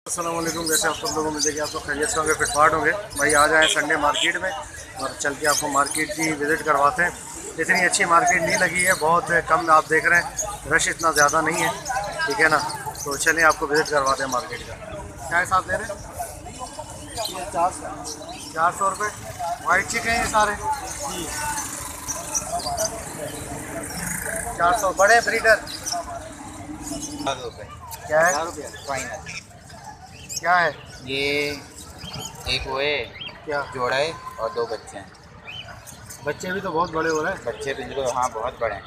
अस्सलाम वालेकुम। जैसे आप सब लोगों में देखिए, आप लोग खैरियत से होंगे, फिटफाट होंगे। भाई आ जाए संडे मार्केट में और चल के आपको मार्केट की विज़िट करवाते हैं। इतनी अच्छी मार्केट नहीं लगी है, बहुत कम आप देख रहे हैं, रश इतना ज़्यादा नहीं है, ठीक है ना। तो चलिए आपको विज़िट करवाते हैं मार्केट का। क्या हिसाब दे रहे हैं? ये 400 रुपये। वाइट चिकन है सारे जी, 400। बड़े ब्रीडर क्या है? फाइनल। क्या है ये एक वो है, क्या? जोड़ा है और दो बच्चे हैं। बच्चे भी तो बहुत बड़े हो रहे हैं। बच्चे बिल्कुल हाँ बहुत बड़े हैं।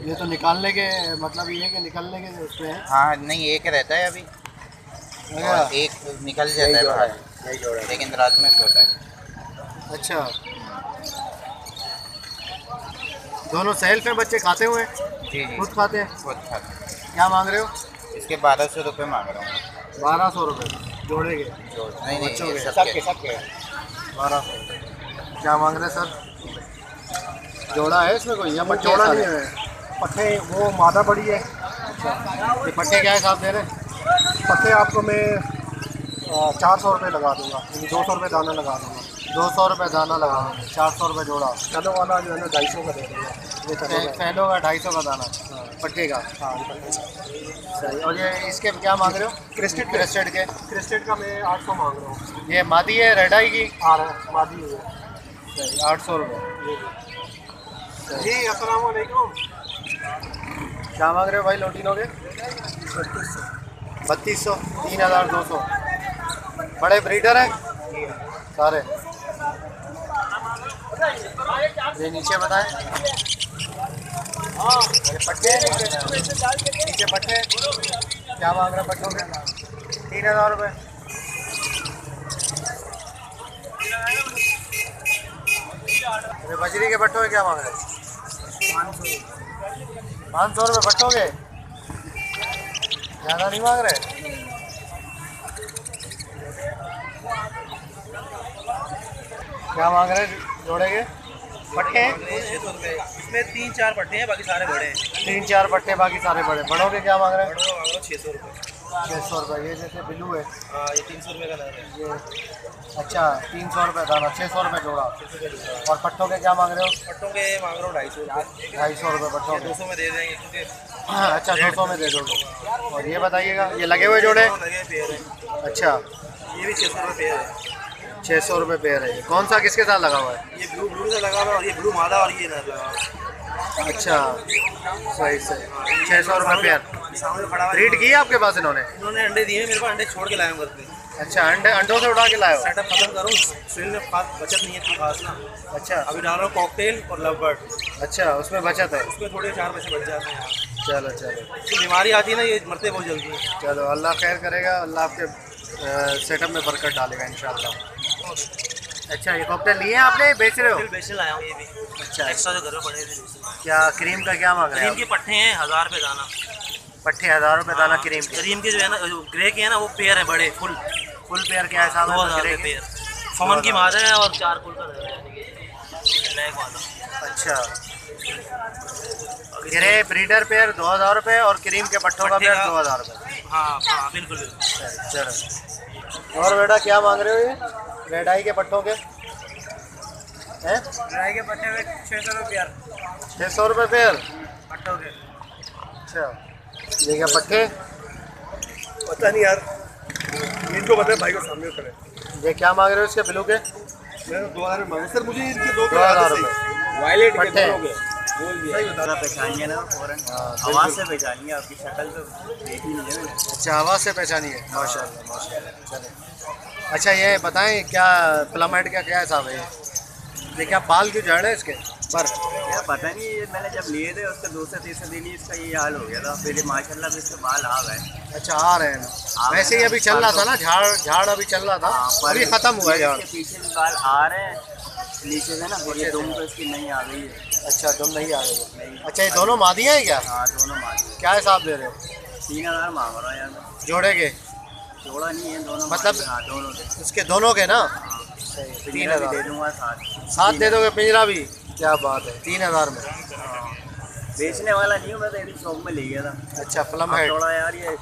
ये तो निकालने के मतलब ये है कि निकलने के उसमें है। हाँ नहीं, एक रहता है अभी और एक निकल जाता है बाहर, यही जोड़ा है। लेकिन रात में सोता है। अच्छा, दोनों सेल्फ में बच्चे खाते हुए हैं? जी जी, खुद खाते हैं? खुद खाते हैं। क्या मांग रहे हो? इसके 1200 रुपये मांग रहा हूँ। 1200 रुपये जोड़े के? जोड़ नहीं नहीं, बच्चों ये के? सबके 1200। क्या मांग रहे हैं सर? जोड़ा है इसमें कोई या पट्टे? जोड़ा सारे? नहीं है, पट्टे वो मादा बड़ी है। अच्छा, ये पट्टे क्या हिसाब दे रहे हैं? पट्टे आपको मैं 400 रुपये लगा दूंगा, यानी 200 रुपये दाना लगा दूंगा। 200 रुपये दाना लगा देंगे, 400 रुपये जोड़ा। चलो वाला जो है ना 250 का दे देंगे। ये चलो फैलो का 250 का दाना पट्टे का। हाँ पट्टे सही। और ये इसके क्या मांग रहे हो? क्रिस्टेड क्रेस्टेड के? क्रिस्टेड का मैं 800 मांग रहा हूँ। ये मादी है रेडाई की? आ रहा है मादी है। सही, 800 रुपये। जी अस्सलाम वालेकुम। क्या मांग रहे हो भाई लोटिनों के? 3200। 3200। बड़े ब्रीडर हैं सारे? ये नीचे बताएं। ये पट्टे हैं नीचे पट्टे हैं। क्या मांग रहे हैं पट्टों के? 3000 रुपये। ये बजरी के पट्टों के क्या मांग रहे हैं? 500 रुपये पट्टों के? ज़्यादा नहीं मांग रहे? क्या मांग रहे हैं जोड़े के? पट्टे हैं? 600 रुपये। इसमें 3-4 पट्टे हैं, बाकी सारे बड़े हैं। 3-4 पट्टे, बाकी सारे बड़े। बड़ों के क्या मांग रहे हैं? बड़ों का मांग रहा हूँ 600 रुपये। 600 रुपये। ये जैसे बिल्लू है हाँ, ये 300 रुपये का नर है। ये। अच्छा, 300 रुपये दाना, 600 रुपये जोड़ा। और पट्टों के क्या मांग रहे हो? पट्टों के मांग रहा हूँ 250 रुपये। 250 रुपये पट्टों के। 200 में दे देंगे क्योंकि अच्छा, 200 में दे दोगे। और ये बताइएगा, ये लगे हुए जोड़े? लगे पेयर है। अच्छा, ये भी 600 रुपये पेयर है। 600 रुपये पेयर है। कौन सा किसके साथ लगा हुआ है? ये ब्लू से लगा हुआ है और ये ब्लू मादा और ये नर लगा हुआ है। अच्छा, सही सही। 600 रुपये पेयर। सामने खड़ा हुआ है। ब्रीड की है आपके पास इन्होंने? इन्होंने अंडे दिए हैं, मेरे पास अंडे छोड़ के लाए हूँ घर पे। अच्छा, अंडों से उड़ा के लाए हो? सेटअप खत्म करूँ, सेल में खास बचत नहीं है इतनी खास ना। अच्छा अभी डाल रहा हूँ कॉकटेल और लव बर्ड। अच्छा, उसमें बचत है। उसमें थोड़े 4 पैसे बच जाते हैं यार। चलो चलो इसकी बीमारी आती है ना, ये मरते बहुत जल्दी है। चलो, अल्लाह खैर करेगा, अल्लाह आपके सेटअप में बरकत डालेगा इंशाल्लाह। अच्छा, ये कॉकटेल लिए हैं आपने, बेच रहे हो? बेचने लाया हूँ ये भी। अच्छा, एक्स्ट्रा जो घर में पड़े थे। क्या क्रीम का क्या मांग रहे क्रीम हैं के पट्टे हैं 1000 रुपये दाना। आप? पट्टे 1000 रुपये दाना क्रीम के? क्रीम के जो है ना, जो ग्रे के है ना, वो पेयर है बड़े फुल पेयर क्या हिसाब है? 2000 रुपये पेयर। फमन की मादा है और 4 कुल का दर है, ब्लैक वाला। अच्छा, ग्रे ब्रीडर पेयर 2000 रुपये और क्रीम के पट्टों का पेयर 2000 रुपये। हाँ हाँ बिल्कुल बिल्कुल। चलो, और बेटा क्या मांग रहे हो? ये रेड आई के पट्टों के हैं? ड्राई के पट्टे में 600 रुपये 600 रुपये पेयर? पट्टों के। अच्छा, ये क्या पट्टे? पता नहीं यार, इनको बताए भाई को सामने करें। ये क्या मांग रहे हो इसके ब्लू के? मैंने 2000 में मांगे सर, मुझे इनके 2000 रुपये वायलेट के पट्टे। दोनों के बोल दिया। सही बता। पहचानिए ना फौरन, हाँ, आवाज़ से पहचानिए, आपकी शक्ल तो देखी नहीं है मैंने। अच्छा, आवाज़ से पहचानिए। माशाल्लाह माशाल्लाह। चले, अच्छा ये बताएं, क्या प्लमेट का क्या हिसाब है? ये क्या बाल क्यों झड़ रहे हैं इसके पर? यार पता नहीं, ये मैंने जब लिए थे उसके 2 से 3 दिन ही इसका ये हाल हो गया था, फिर माशाल्लाह से इसके बाल आ गए। अच्छा, आ रहे हैं ना? वैसे ही अभी चल रहा था ना झाड़ अभी चल रहा था, अभी ख़त्म हुआ है झाड़। इसके पीछे भी बाल आ रहे हैं नीचे से ना, और ये दुम तो इसकी नहीं आ गई है। अच्छा, तुम नहीं आ रहे हो? अच्छा, ये दोनों मादियाँ हैं क्या? हाँ दोनों मादी। क्या हिसाब दे रहे हो? 3000 मांग रहा हूँ यार मैं। जोड़े के? जोड़ा नहीं है, दोनों मतलब मादी। हाँ दोनों के। उसके दोनों के ना? हाँ, सही, पिंजरा भी 3000 दे दूंगा साथ। साथ दे दोगे? पिंजरा भी? क्या बात है, 3000 में? हाँ, बेचने वाला नहीं हूँ मैं, तो यदि शौक में ले गया था। अच्छा, प्लम हेड। थोड़ा यार ये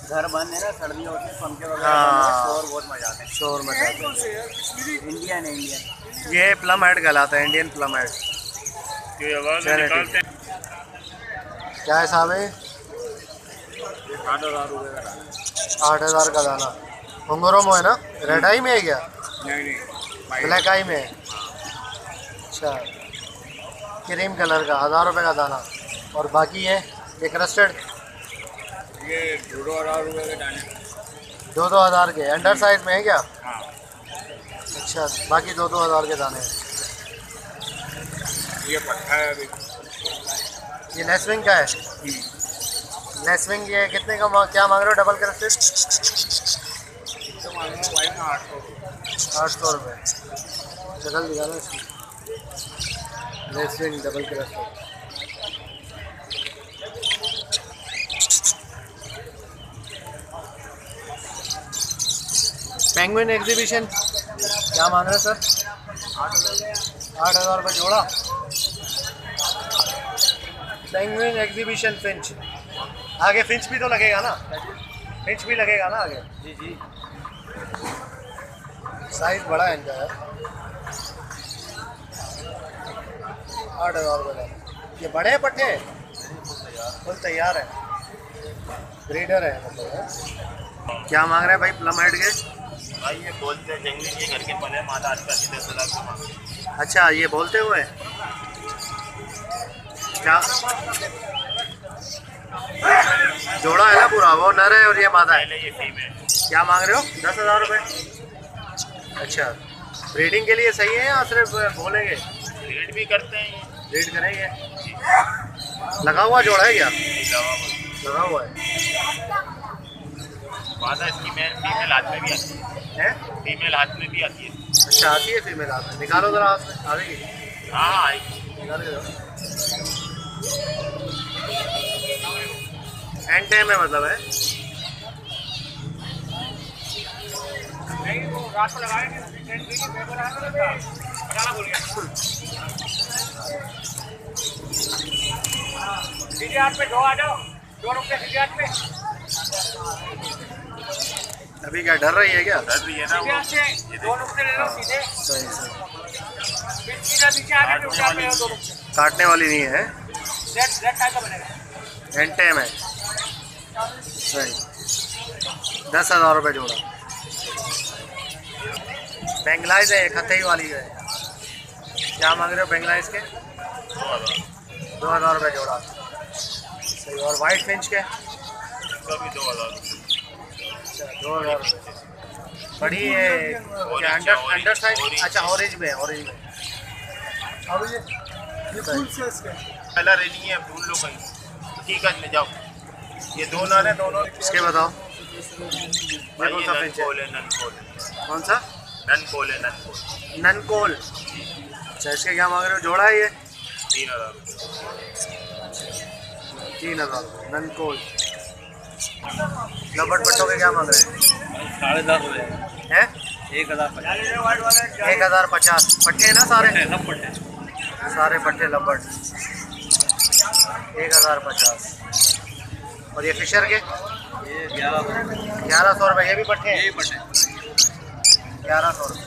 घर बंद है ना, सर्दियों होती है, पंखे वगैरह हाँ। शोर बहुत मजा आता है। शोर मचाते हैं। इंडियन है, इंडियन। ये प्लम हेड कहलाता है, इंडियन प्लम हेड। क्या है साहब? 8,000 रुपये का दाना। 8,000 का दाना। अंगूरों है ना? रेड आई में है क्या? नहीं, ब्लैक आई में है। अच्छा, क्रीम कलर का 1,000 रुपये का दाना। और बाकी ये क्रस्टेड ये 2,000 रुपये के दाने। 2-2 हज़ार के अंडर साइज में है क्या? हाँ। अच्छा, बाकी 2-2 हज़ार के दाने हैं। ये पट्टा है अभी। ये लेसविंग का है। लेसविंग ये कितने का क्या मांग रहे हो? डबल क्रस्टेड तो मांगूंगा भाई मैं 800 रुपये। शक्ल दिखा ना इसकी। Lacewing double crusted. Penguin exhibition क्या मांग रहे हैं सर? 8,000 रुपये जोड़ा। Penguin exhibition Finch. आगे फिंच भी तो लगेगा ना? फिंच भी लगेगा ना आगे? जी। साइज बड़ा है इनका यार। 8,000 रुपये का। ये बड़े पट्टे फुल तैयार है, ब्रीडर है मतलब। क्या मांग रहे हैं भाई प्लम हेड के? भाई ये बोलते हैं जंगली के घर के पले माता आज का 10,000 का मांग। अच्छा, ये बोलते हुए क्या जोड़ा है ना पूरा? वो नर है और ये मादा है। ये फीमेल। क्या मांग रहे हो? 10,000 रुपये। अच्छा, ब्रीडिंग के लिए सही है या सिर्फ बोलेंगे? ब्रीड भी करते हैं ये। ब्रीड करेंगे। लगा हुआ जोड़ा है क्या? लगा हुआ है। माता इसकी फीमेल हाथ में भी आती है। फीमेल हाथ में भी आती है। अच्छा, आती है फीमेल हाथ में। निकालो जरा हाथ में। आएगी? हाँ आएगी। निकाल के दो। एंड टाइम है मतलब है। नहीं वो रात को लगाएंगे। सीधे हाथ पे 2 आ जाओ। 2 रुपये सीधे हाथ पे। अभी क्या डर रही है क्या? डर रही है ना वो। 2 रुपये ले लो सीधे। सही सही। फिर सीधा नीचे आके 2 रुपये। काटने वाली नहीं है। रेड टाइप का बनेगा। एंड टाइम है। सही। 10,000 रुपये जोड़ा। बेंगलाइज है, खतई वाली है। क्या मांग रहे हो बेंगलाइज के? 2,000 रुपये जोड़ा। सही। और वाइट फिंच के? इसका भी 2,000। अच्छा, 2,000 रुपये। बड़ी है क्या? Under size? अच्छा, ऑरेंज में। ऑरेंज में पहला रेडी है, ढूंढ लो कहीं। ठीक है जाओ। ये 2 नर है, दोनों। इसके बताओ। भाई ये ननकोल है। कौन सा? ननकोल। ननकोल। अच्छा, इसके क्या मांग रहे हो? जोड़ा है ये? 3,000। 3,000 ननकोल। लबट पट्टों के क्या मांग रहे हैं? 10,500 रुपये हैं? 1,050। 1,050 पट्टे हैं ना सारे? सब पट्टे। सारे पट्टे लबट। 1,050। और ये फिशर के? ये 1,100। 1,100 रुपये। ये भी पट्टे हैं? ये पट्टे 1,100 रुपये।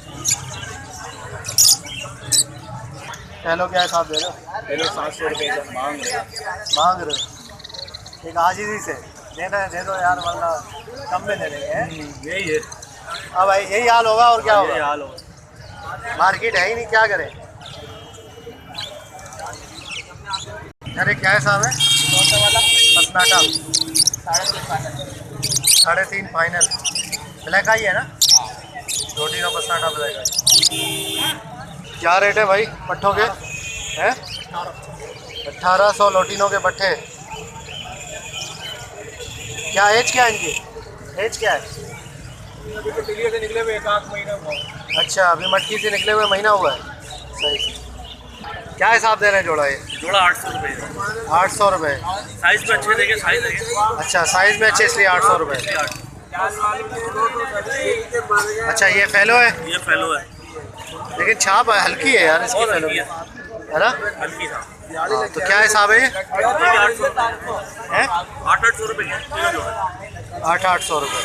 हेलो क्या हिसाब दे रहे हो? पहले 700 रुपये का मांग रहे। मांग रहे हो? एक आजीजी से देना है, दे दो यार, वरना कम में दे देंगे। यही है। अब भाई यही हाल होगा और क्या यही होगा? हाल होगा। मार्केट है ही नहीं, क्या करें? अरे क्या है साहब है? पसनाटा 3.5 फाइनल। ब्लैक आई है ना? रोटी का पसनाटा ब्लैक आई। क्या रेट है भाई पट्ठों के? हैं? 1,800 लोटिनों के पट्ठे। क्या एज क्या है इनकी? एज क्या है? अभी तो दिल्ली से निकले हुए 1 महीना हुआ। अच्छा, अभी मटकी से निकले हुए महीना हुआ है। सही। क्या हिसाब दे रहे हैं जोड़ा ये? जोड़ा 800 रुपये। 800 रुपये। साइज में अच्छे देंगे, साइज देंगे। अच्छा, साइज में अच्छे इसलिए 800 रुपये। अच्छा, ये फैलो है? ये फैलो है। लेकिन छाप हल्की है यार इसकी, फैलो की, है ना? हल्की था। तो क्या हिसाब है ये? 800 हैं? 800 रुपये किलो जोड़ा। 800 रुपये।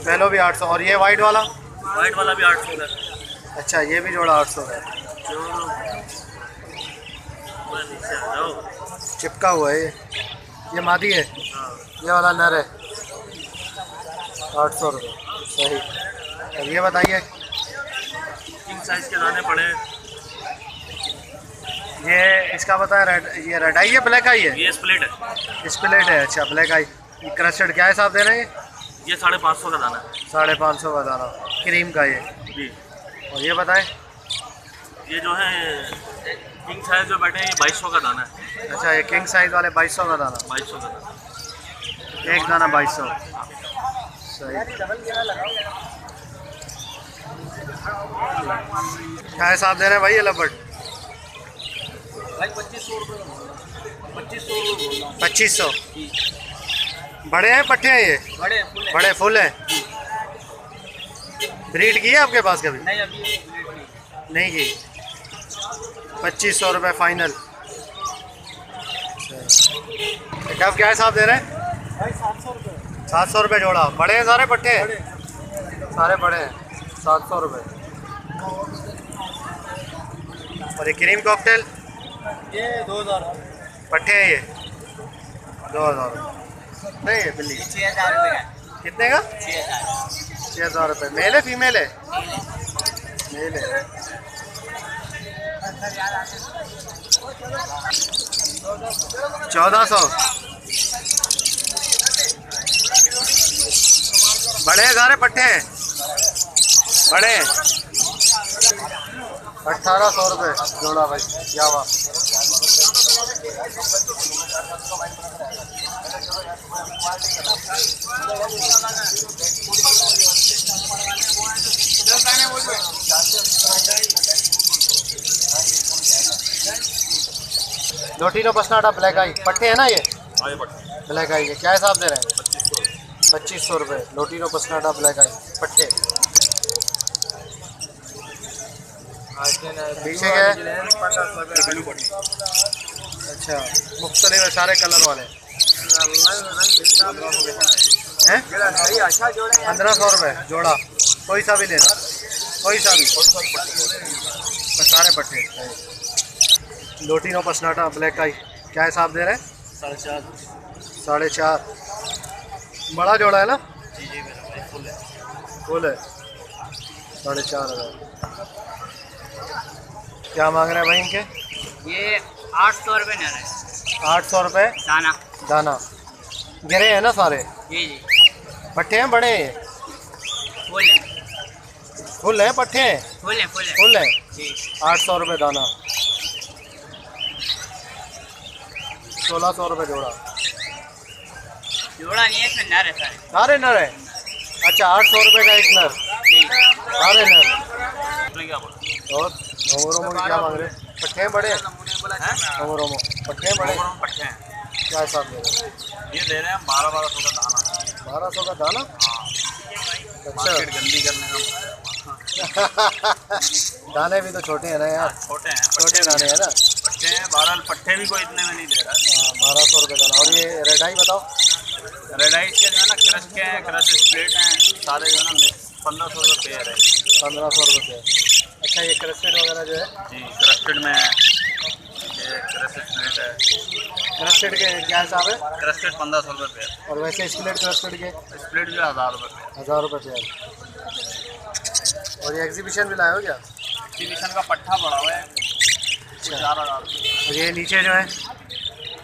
पहलो भी 800। और ये वाइट वाला? वाइट वाला भी 800 का। अच्छा, ये भी जोड़ा 800 का है। नीचे आ जाओ। चिपका हुआ है ये मादी है। ये वाला नर है। 800 रुपये। सही। और ये बताइए, किंग साइज के दाने पड़े। ये इसका बताया रेड, ये रेड आई है ब्लैक आई है? ये स्प्लिट है। स्प्लिट है। अच्छा, ब्लैक आई। ये क्रस्टेड क्या हिसाब दे रहे हैं? ये 550 का दाना है। 550 का दाना क्रीम का ये जी। और ये बताएं, ये जो है किंग साइज जो बैठे हैं ये 2200 का दाना है। अच्छा ये किंग साइज वाले 2200 का दाना, 2200 का दाना। एक दाना 2200। सही। क्या हिसाब दे रहे हैं भाई ये लपट? भाई 2500 रुपये। 2500। बड़े हैं पट्टे हैं ये? बड़े फुल है। बड़े फुल हैं। ब्रीड की है आपके पास कभी? नहीं, अभी नहीं की। 2500 रुपये फाइनल। कब क्या हिसाब दे रहे हैं? भाई 700 रुपये। 700 रुपये जोड़ा। बड़े हैं सारे पट्टे हैं? सारे बड़े हैं। 700 रुपये। और ये क्रीम कॉकटेल ये 2000। पट्टे हैं ये 2000। नहीं है बिल्ली 6000 रुपये का। कितने का? 6000। 6000 रुपये। मेल है फीमेल है? मेल है। 1400। बड़े हैं सारे पट्टे हैं? बड़े हैं। 1800 रुपये जोड़ा भाई। क्या बात। लोटीनो पसनाटा ब्लैक आई पट्टे है ना ये? ब्लैक आई के क्या हिसाब दे रहे हैं? 2500 रुपये। लोटीनो पसनाटा ब्लैक आई पट्टे। पीछे के? अच्छा, मुख्तलिफ है सारे कलर वाले हैं? 1500 रुपये जोड़ा। कोई सा भी लेना, कोई सा भी। सारे पट्टे। लोटीनो पसनाटा ब्लैक आई क्या हिसाब दे रहे हैं? 4.5। बड़ा जोड़ा है ना? फुल है। 4,500। क्या मांग रहे हैं भाई इनके? ये 800 रुपये नर है। 800 रुपये दाना। दाना। गिरे हैं ना सारे? जी जी। पट्टे हैं बड़े हैं? फुल है। फुल है पट्टे हैं? फुल है। फुल है। जी। 800 रुपये दाना। 1600 रुपये जोड़ा। जोड़ा नहीं है, इसमें नर है सारे। सारे नर है? अच्छा, 800 रुपये का एक नर। जी। सारे नर। क्या बोला? और रोमो की क्या मांग रहे हैं? पट्टे हैं बड़े? रोमो पट्टे हैं बड़े? पट्टे हैं। क्या हिसाब दे रहे हैं? ये दे रहे हैं 1200 का दाना। 1200 का दाना? अच्छा। मार्केट गंदी करने का। दाने भी तो छोटे हैं ना यार? छोटे हैं। छोटे दाने हैं ना? पट्टे हैं। 12 पट्टे भी कोई इतने में नहीं दे रहा है। 1200 रुपये दाना। और ये रेड आई बताओ? रेड आइस के जो है ना क्रश के हैं, क्रश स्प्लिट हैं सारे जो है ना 1500 रुपये पेयर है। 1500 रुपये। अच्छा, ये क्रस्टेड वगैरह जो है? जी, क्रस्टेड में है। ये क्रश स्प्लिट है। क्रस्टेड के क्या हिसाब है? क्रस्टेड 1500 रुपये पेयर। और वैसे स्प्लिट क्रस्टेड के? स्प्लिट जो है 1000 रुपये पेयर। 1000 रुपये पेयर। और ये एग्जीबिशन भी लाए हो क्या? एक्जीबिशन का पट्टा पड़ा हुआ है 4000 रुपये। और ये नीचे जो है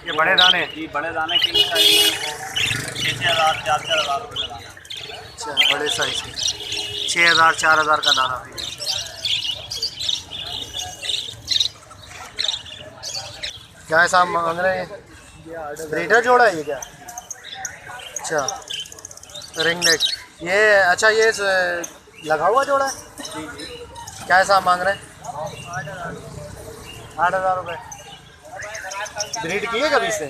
ये बड़े दाने? जी, बड़े दाने के लिए चाहिए 6000 4000 रुपये का दाना। अच्छा, बड़े साइज के 6000 4000 का दाना। क्या हिसाब मांग रहे हैं? ब्रीडर जोड़ा है ये क्या? अच्छा, रिंग नेक ये। अच्छा, ये लगा हुआ जोड़ा है? क्या हिसाब मांग रहे हैं? 8,000 रुपये। ब्रीड की है कभी इसने?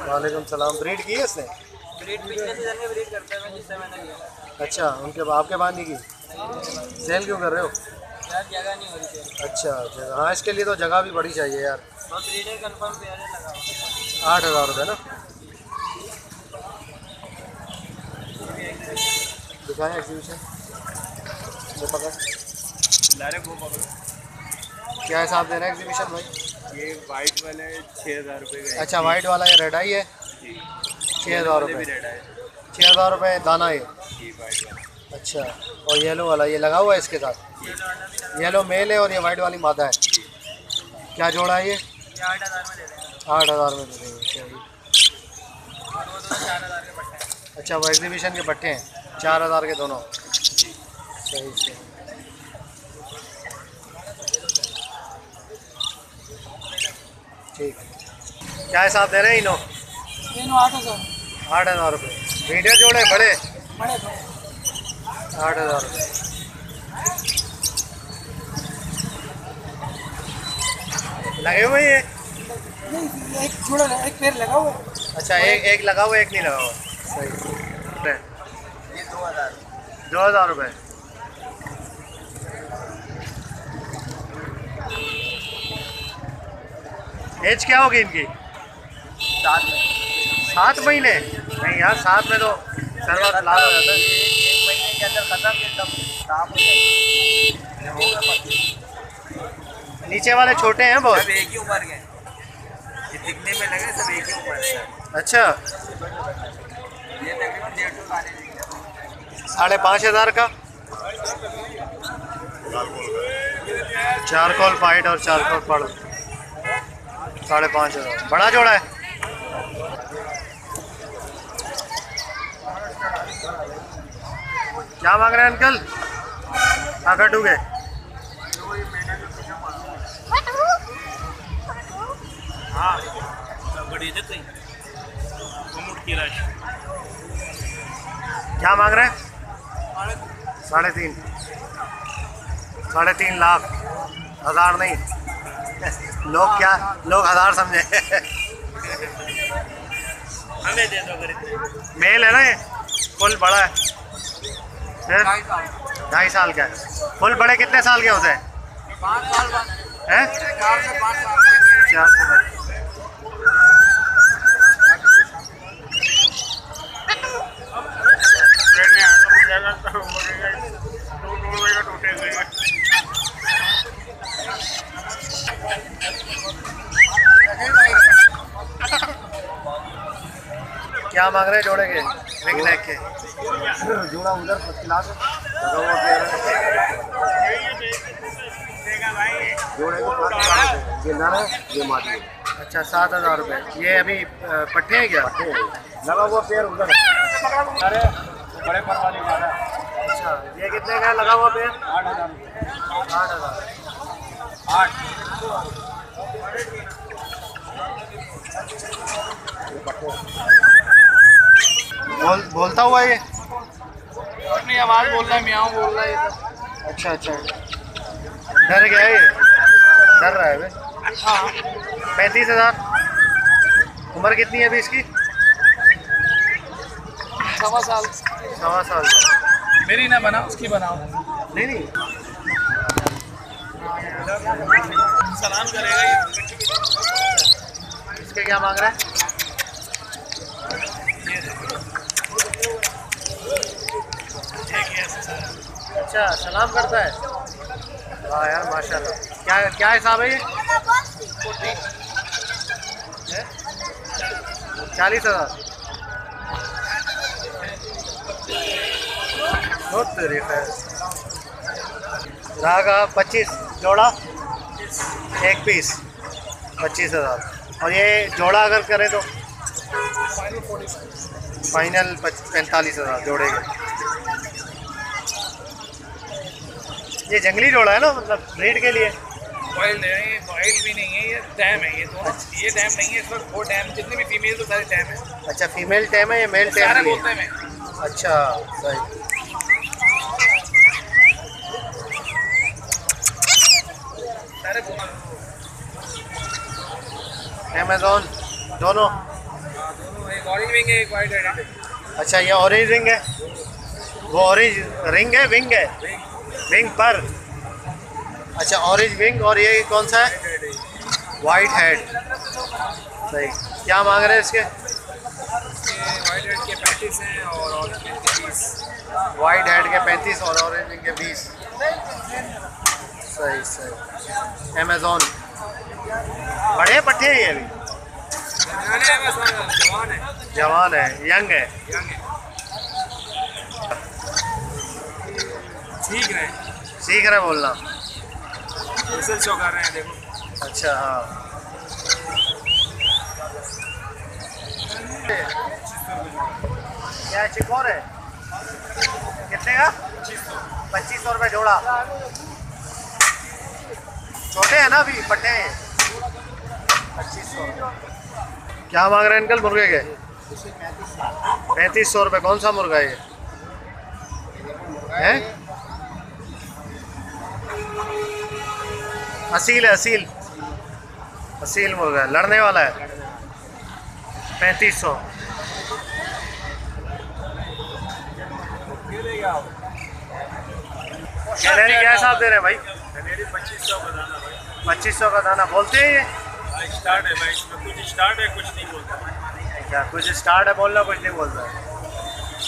वालेकुम सलाम। ब्रीड की है इसने? ब्रीड पिछले सीजन में ब्रीड करते हैं जिससे मैंने लिया। अच्छा, उनके आपके बांधी की सेल क्यों कर रहे हो? यार जगह नहीं हो रही थी। अच्छा, जगह। हाँ, इसके लिए तो जगह भी बड़ी चाहिए यार। ब्रीडर कंफर्म पे लगा 8,000 रुपये ना। दिखाएं एग्जीबिशन वो पकड़ डायरेक्ट वो पकड़ो। क्या हिसाब दे रहा है एग्जीबिशन भाई? ये वाइट वाले 6,000 रुपये का। अच्छा वाइट वाला ये रेड आई है 6,000 रुपये। 6,000 रुपये दाना ये। अच्छा और येलो वाला ये लगा हुआ है इसके साथ? येलो मेल है और ये वाइट वाली मादा है। क्या जोड़ा है ये? 8,000 में दे देंगे। 8,000 में दे देंगे। सही। और वो दोनों 4,000 के पट्टे हैं। अच्छा वो एग्जीबिशन के पट्टे हैं 4,000 के दोनों। सही सही। ठीक क्या हिसाब दे रहे हैं इनो? 8,000 रुपये। मीडियम जोड़े बड़े 8,000 रुपये। लगे हुए ये? एक जोड़ा एक पेड़ लगा हुआ है। अच्छा एक लगा हुआ एक नहीं लगा हुआ। सही। ये 2,000। 2,000 रुपये। एज क्या होगी इनकी? 7 महीने? नहीं यार 7 में तो सर्वर लाल हो जाता है। 1 महीने के अंदर खत्म ये सब काम हो जाएगा। नीचे वाले छोटे हैं बहुत। सब एक ही उम्र के हैं। ये दिखने में लगे सब एक ही उम्र के हैं। अच्छा ये तकरीबन 1.5 आने देंगे। 5,500 का चारकोल फाइट और चारकोल पड़ 5,500। बड़ा जोड़ा है। क्या मांग रहे हैं अंकल? क्या कटोगे? हाँ बड़ी देते हैं की राशि। क्या मांग रहे हैं? 3.5 3.5 लाख। 1,000 नहीं। लोग 1,000 समझे। हमें दे दो अगर इतने। मेल है ना ये? फुल बड़ा है फिर 2.5 साल का है। फुल बड़े कितने साल के होते हैं? 5 साल बाद हैं? 4 से 5 साल। 4 से 5। क्या मांग रहे हैं जोड़े के? रिंग नेक के जोड़ा उधर 25 लाख जोड़े को 5,000 ये नर है ये मादी। अच्छा 7,000 रुपये। ये अभी पट्टे हैं क्या? लगा हुआ पेड़ उधर है। अरे बड़े पर वाली मादा। अच्छा ये कितने का लगा हुआ पेड़? 8,000 बोलता हुआ ये अपनी आवाज़ बोल रहा है, म्याऊं बोल रहा है। अच्छा अच्छा डर गया है ये? डर रहा है भाई। हाँ 35,000। उम्र कितनी है अभी इसकी? 1.25 साल। 1.25 साल का। मेरी ना बना उसकी बनाओ। नहीं नहीं सलाम करेगा ये। इसके क्या मांग रहा है? अच्छा सलाम करता है। वाह यार माशाल्लाह। क्या क्या हिसाब है ये? 40,000। बहुत तारीफ है। रागा 25 जोड़ा एक पीस 25,000। और ये जोड़ा अगर करें तो फाइनल 45,000 जोड़े के। ये जंगली जोड़ा है ना, मतलब ब्रीड के लिए? वाइल्ड है ये, वाइल्ड भी नहीं है ये, डैम है ये दोनों। ये डैम नहीं है इस वक्त, वो डैम जितने भी फीमेल तो सारे डैम है। अच्छा फीमेल टैम है, ये मेल टैम सारे भी बोलते है? हैं। अच्छा सही। सारे अमेज़न दोनों? दोनों, एक ऑरेंज विंग है, एक वाइट है। अच्छा ये ऑरेंज रिंग है, वो ऑरेंज रिंग है, विंग है, विंग पर। अच्छा ऑरेंज विंग। और ये कौन सा है? वाइट हेड सही। क्या मांग रहे हैं इसके? वाइट हेड के 35 हैं और ऑरेंज के 20। वाइट हेड के 35 और ऑरेंज के 20। सही सही। अमेज़ॉन बड़े पट्टे हैं ये भी, जवान है, जवान है, यंग है। ठीक है, सीख रहे बोलना। मिसल शो कर रहे हैं देखो। अच्छा हाँ। क्या चिकोर है? कितने का? 2500 रुपये जोड़ा। छोटे हैं ना अभी, पट्टे हैं। 2500। क्या मांग रहे हैं अंकल मुर्गे के? 3500 रुपये। कौन सा मुर्गा है ये? है? असील है, असील असील मुर्गा है, लड़ने वाला है। 3500। कैनेरी क्या हिसाब दे रहे हैं भाई? 2500 का दाना भाई। 2500 का दाना बोलते हैं ये? स्टार्ट है भाई, इसमें कुछ स्टार्ट है, कुछ नहीं बोलता। क्या कुछ स्टार्ट है बोलना, कुछ नहीं बोलता है।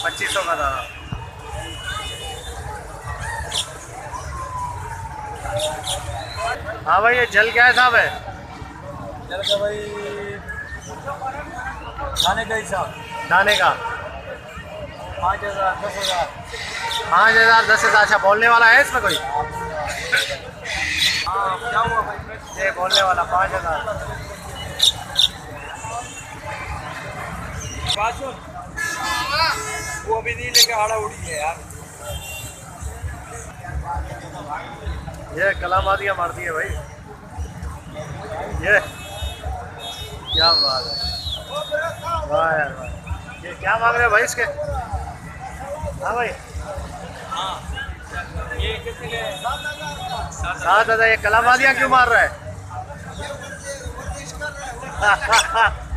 2500 का दाना। हाँ भाई, ये जल क्या हिसाब है? चल का भाई खाने का हिसाब, दाने का 5000 10,000। 5000 10,000। अच्छा, बोलने वाला है इसमें कोई? हाँ क्या हुआ भाई? ये बोलने वाला 5000। वो अभी नहीं लेके आड़ा उड़ी है यार। ये कलामादियाँ मारती है भाई। ये क्या बात है, वाह यार वाह। ये क्या मांग रहे हैं भाई इसके? हाँ भाई, ये कितने के? 7,000। ये कलामादियाँ क्यों मार रहा है?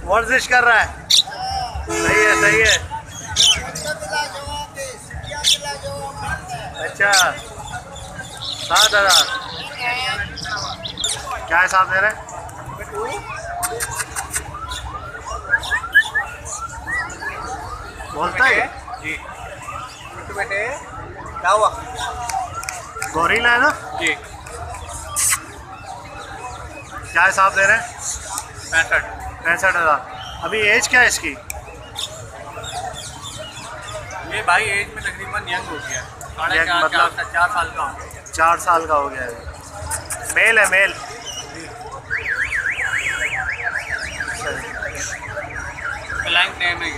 वर्जिश कर रहा है। सही है, सही है। अच्छा, 7,000। क्या हिसाब दे रहे हैं? बोलता है जी बेटे क्या हुआ? गोरिल्ला है ना? जी क्या हिसाब दे रहे हैं? 65,000। अभी एज क्या है इसकी? ये भाई एज में तकरीबन यंग हो गया, मतलब 4 साल का हो गया। 4 साल का हो गया है। मेल है, मेल। फ्लाइंग टाइम है।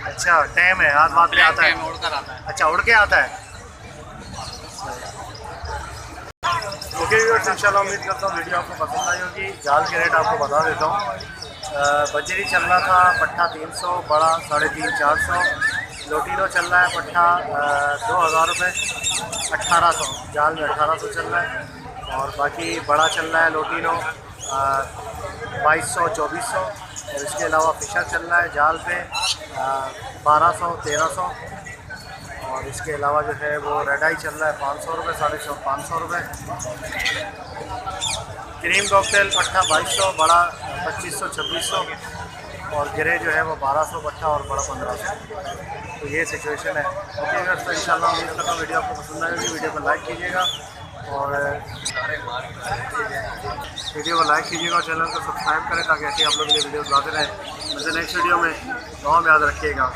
अच्छा, टैम है, हाथ बात पे आता है। उड़कर आता है। अच्छा, उड़ के आता है। ओके व्यूअर्स, इंशाल्लाह उम्मीद करता हूँ वीडियो आपको पसंद आई होगी। जाल के रेट आपको बता देता हूँ। बजरी चल रहा था पट्ठा 300, बड़ा 350 400। लोटीनो चल रहा है पट्ठा 2000 रुपये 1800। जाल में 1800 चल रहा है। और बाकी बड़ा चल रहा है लोटीनो 2200 2400। और इसके अलावा फिशर चल रहा है जाल पे 1200 1300। और इसके अलावा जो है वो रेड आई चल रहा है 500 रुपये 550 रुपये। क्रीम कॉकटेल पट्ठा 2200, बड़ा 2500 2600। और गिरे जो है वो 1200 पट्ठा और बड़ा 1500। तो ये सिचुएशन है। ओके व्यूअर्स, तो इंशाल्लाह उम्मीद करता हूँ वीडियो आपको पसंद आएगी। वीडियो को लाइक कीजिएगा और चैनल को सब्सक्राइब करें ताकि ऐसे आप लोग के लिए वीडियो लाते रहें। मुझे नेक्स्ट वीडियो में दुआ में याद रखिएगा।